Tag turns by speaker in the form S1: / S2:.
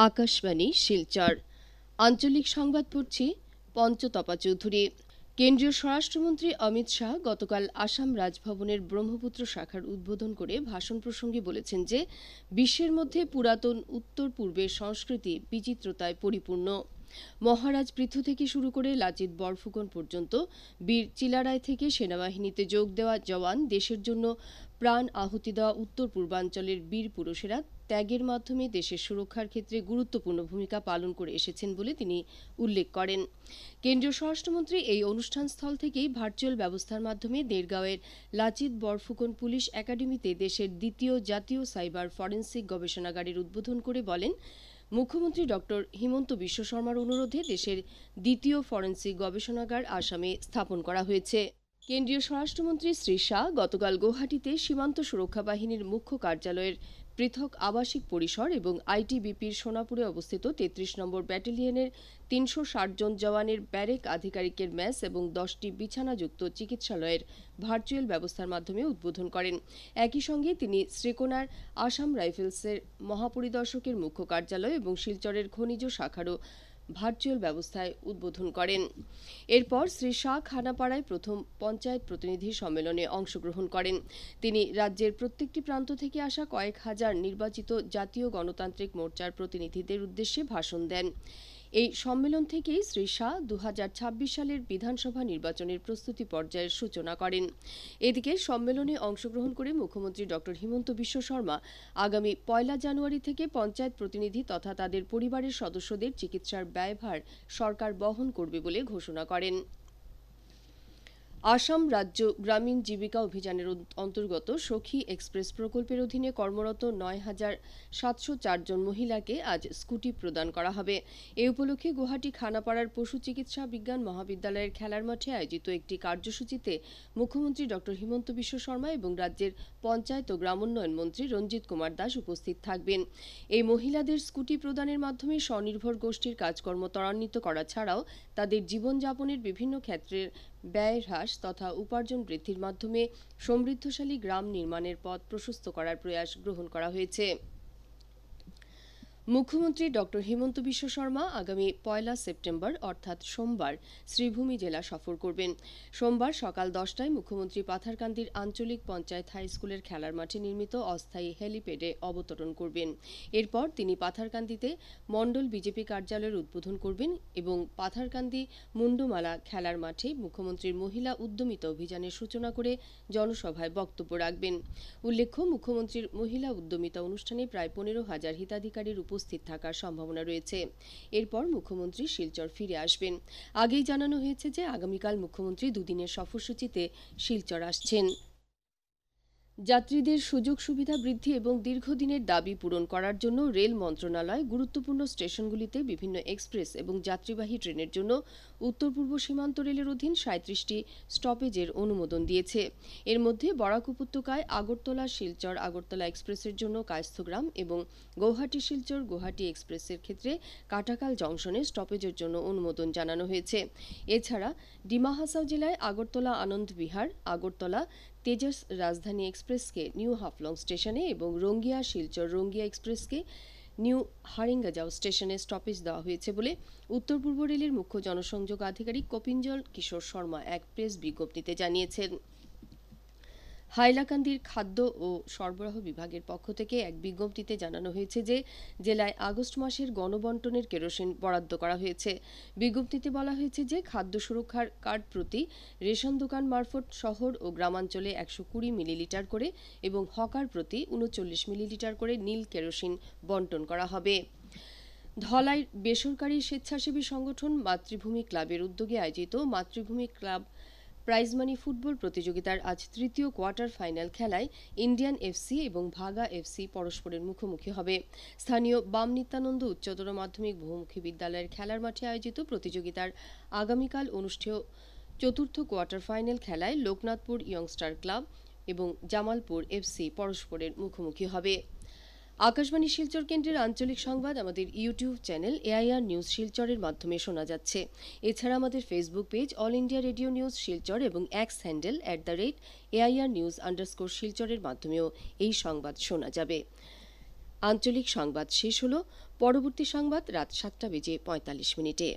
S1: আকাশবাণী শিলচর আঞ্চলিক সংবাদ পড়ছি পঞ্চতপা চৌধুরী। কেন্দ্রীয় স্বরাষ্ট্রমন্ত্রী অমিত শাহ গতকাল আসাম রাজভবনের ব্রহ্মপুত্র শাখার উদ্বোধন করে ভাষণ প্রসঙ্গে বলেছেন যে বিশ্বের মধ্যে পুরাতন উত্তর পূর্বের সংস্কৃতি বিচিত্রতায় পরিপূর্ণ। মহারাজ পৃথু থেকে শুরু করে লাচিত বরফুকন পর্যন্ত বীর চিলারায় থেকে সেনাবাহিনীতে যোগ দেওয়া জওয়ান, দেশের জন্য প্রাণ আহুতি দেওয়া উত্তর পূর্বাঞ্চলের বীর পুরুষেরা ত্যাগের মাধ্যমে দেশের সুরক্ষার ক্ষেত্রে গুরুত্বপূর্ণ ভূমিকা পালন করে এসেছেন বলে তিনি উল্লেখ করেন। কেন্দ্রীয় স্বরাষ্ট্রমন্ত্রী এই অনুষ্ঠানস্থল থেকেই ভার্চুয়াল ব্যবস্থার মাধ্যমে দেরগাঁওয়ের লাচিত বরফুকন পুলিশ একাডেমিতে দেশের দ্বিতীয় জাতীয় সাইবার ফরেন্সিক গবেষণাগারের উদ্বোধন করে বলেন, মুখ্যমন্ত্রী ড হিমন্ত বিশ্ব শর্মার অনুরোধে দেশের দ্বিতীয় ফরেন্সিক গবেষণাগার আসামে স্থাপন করা হয়েছে। কেন্দ্রীয় স্বরাষ্ট্রমন্ত্রী শ্রী শাহ গতকাল গৌহাটিতে সীমান্ত সুরক্ষা বাহিনীর মুখ্য কার্যালয়ের পৃথক আবাসিক পরিসর এবং আইটিবিপির সোনাপুরে অবস্থিত ৩৩ নম্বর ব্যাটালিয়নের ৩৬০ জন জওয়ানের ব্যারেক আধিকারিকের মেস এবং ১০টি বিছানাযুক্ত চিকিৎসালয়ের ভার্চুয়াল ব্যবস্থার মাধ্যমে উদ্বোধন করেন। একই সঙ্গে তিনি শ্রীকোনার আসাম রাইফেলসের মহাপরিদর্শকের মুখ্য কার্যালয় এবং শিলচরের খনিজ শাখারও ভার্চুয়াল ব্যবস্থায় উদ্বোধন করেন। এরপর শ্রী শাহ খানাপাড়ায় প্রথম পঞ্চায়েত প্রতিনিধি সম্মেলনে অংশগ্রহণ করেন। তিনি রাজ্যের প্রত্যেকটি প্রান্ত থেকে আসা কয়েক হাজার নির্বাচিত জাতীয় গণতান্ত্রিক মোর্চার প্রতিনিধিদের উদ্দেশ্যে ভাষণ দেন। এই সম্মেলন থেকেই শ্রী শাহ ২০২৬ সালের বিধানসভা নির্বাচনের প্রস্তুতি পর্যায়ের সূচনা করেন। এদিকে সম্মেলনে অংশগ্রহণ করে মুখ্যমন্ত্রী ড হিমন্ত বিশ্ব শর্মা আগামী ১ জানুয়ারি থেকে পঞ্চায়েত প্রতিনিধি তথা তাদের পরিবারের সদস্যদের চিকিৎসার ব্যয়ভার সরকার বহন করবে বলে ঘোষণা করেন। আসাম রাজ্য গ্রামীণ জীবিকা অভিযানের অন্তর্গত সখী এক্সপ্রেস প্রকল্পের অধীনে কর্মরত ৯,৭০৪ জন মহিলাকে আজ স্কুটি প্রদান করা হবে। এ উপলক্ষে গুয়াহাটি খানাপাড়ার পশু চিকিৎসা বিজ্ঞান মহাবিদ্যালয়ের খেলার মাঠে আয়োজিত একটি কার্যসূচিতে মুখ্যমন্ত্রী ড হিমন্ত বিশ্ব শর্মা এবং রাজ্যের পঞ্চায়েত ও গ্রামোন্নয়ন মন্ত্রী রঞ্জিত কুমার দাস উপস্থিত থাকবেন। এই মহিলাদের স্কুটি প্রদানের মাধ্যমে স্বনির্ভর গোষ্ঠীর কাজকর্ম ত্বরান্বিত করা ছাড়াও তাদের জীবনযাপনের বিভিন্ন ক্ষেত্রের ব্যয় হ্রাস তথা উপার্জন বৃদ্ধির মাধ্যমে সমৃদ্ধশালী গ্রাম নির্মাণের পথ প্রশস্ত করার প্রয়াস গ্রহণ করা হয়েছে। মুখ্যমন্ত্রী ড হিমন্ত বিশ্ব শর্মা আগামী ১ সেপ্টেম্বর অর্থাৎ সোমবার শ্রীভূমি জেলা সফর করবেন। সোমবার সকাল ১০টায় মুখ্যমন্ত্রী পাথারকান্দির আঞ্চলিক পঞ্চায়েত হাই স্কুলের খেলার মাঠে নির্মিত অস্থায়ী হেলিপ্যাডে অবতরণ করবেন। এরপর তিনি পাথারকান্দিতে মণ্ডল বিজেপি কার্যালয়ের উদ্বোধন করবেন এবং পাথারকান্দি মুন্ডুমালা খেলার মাঠে মুখ্যমন্ত্রীর মহিলা উদ্যমিতা অভিযানের সূচনা করে জনসভায় বক্তব্য রাখবেন। উল্লেখ্য, মুখ্যমন্ত্রীর মহিলা উদ্যমিতা অনুষ্ঠানে প্রায় ১৫,০০০ হিতাধিকারীর উপস্থিত থাকার সম্ভাবনা রয়েছে। এরপর মুখ্যমন্ত্রী শিলচর ফিরে আসবেন। আগেই জানানো হয়েছে যে আগামীকাল মুখ্যমন্ত্রী দুদিনের সফরসূচিতে শিলচর আসছেন। যাত্রীদের সুযোগ সুবিধা বৃদ্ধি এবং দীর্ঘদিনের দাবি পূরণ করার জন্য রেল মন্ত্রণালয় গুরুত্বপূর্ণ স্টেশনগুলিতে বিভিন্ন এক্সপ্রেস এবং যাত্রীবাহী ট্রেনের জন্য উত্তর পূর্ব সীমান্ত রেলের অধীন ৩৭টি স্টপেজের অনুমোদন দিয়েছে। এর মধ্যে বরাক উপত্যকায় আগরতলা শিলচর আগরতলা এক্সপ্রেসের জন্য কায়স্থগ্রাম এবং গৌহাটি শিলচর গুয়াহাটি এক্সপ্রেসের ক্ষেত্রে কাটাকাল জংশনে স্টপেজের জন্য অনুমোদন জানানো হয়েছে। এছাড়া ডিমা হাসাও জেলায় আগরতলা আনন্দ বিহার, আগরতলা তেজস রাজধানী এক্সপ্রেসকে নিউ হাফলং স্টেশনে এবং রঙ্গিয়া শিলচর রঙ্গিয়া এক্সপ্রেসকে নিউ হারিঙ্গাজাও স্টেশনে স্টপেজ দেওয়া হয়েছে বলে উত্তর পূর্ব রেলের মুখ্য জনসংযোগ আধিকারিক কপিঞ্জল কিশোর শর্মা এক প্রেস বিজ্ঞপ্তিতে জানিয়েছেন। হাইলাকান্দির খাদ্য ও সরবরাহ বিভাগের পক্ষ থেকে এক বিজ্ঞপ্তিতে জানানো হয়েছে যে জেলায় আগস্ট মাসের গণবণ্টনের কেরোসিন বরাদ্দ করা হয়েছে। বিজ্ঞপ্তিতে বলা হয়েছে যে খাদ্য সুরক্ষার কার্ড প্রতি রেশন দোকান মারফত শহর ও গ্রামাঞ্চলে ১২০ মিলিলিটার করে এবং হকার প্রতি ৩৯ মিলিলিটার করে নীল কেরোসিন বণ্টন করা হবে। ধলাইর বেসরকারি স্বেচ্ছাসেবী সংগঠন মাতৃভূমি ক্লাবের উদ্যোগে আয়োজিত মাতৃভূমি ক্লাব প্রাইজমানি ফুটবল প্রতিযোগিতার আজ তৃতীয় কোয়ার্টার ফাইনাল খেলায় ইন্ডিয়ান এফসি এবং ভাগা এফসি পরস্পরের মুখোমুখি হবে। স্থানীয় বাম নিত্যানন্দ উচ্চতর মাধ্যমিক বহুমুখী বিদ্যালয়ের খেলার মাঠে আয়োজিত প্রতিযোগিতার আগামীকাল অনুষ্ঠেয় চতুর্থ কোয়ার্টার ফাইনাল খেলায় লোকনাথপুর ইয়ংস্টার ক্লাব এবং জামালপুর এফসি পরস্পরের মুখোমুখি হবে। আকাশবাণী শিলচর কেন্দ্রের আঞ্চলিক সংবাদ আমাদের ইউটিউব চ্যানেল এআইআর নিউজ শিলচরের মাধ্যমে শোনা যাচ্ছে। এছাড়া আমাদের Facebook page all India radio news Silchar এবং এক্স হ্যান্ডেল @AIR News_শিলচরের মাধ্যমেও এই সংবাদ শোনা যাবে। আঞ্চলিক সংবাদ শেষ হল। পরবর্তী সংবাদ রাত 7:45 মিনিটে।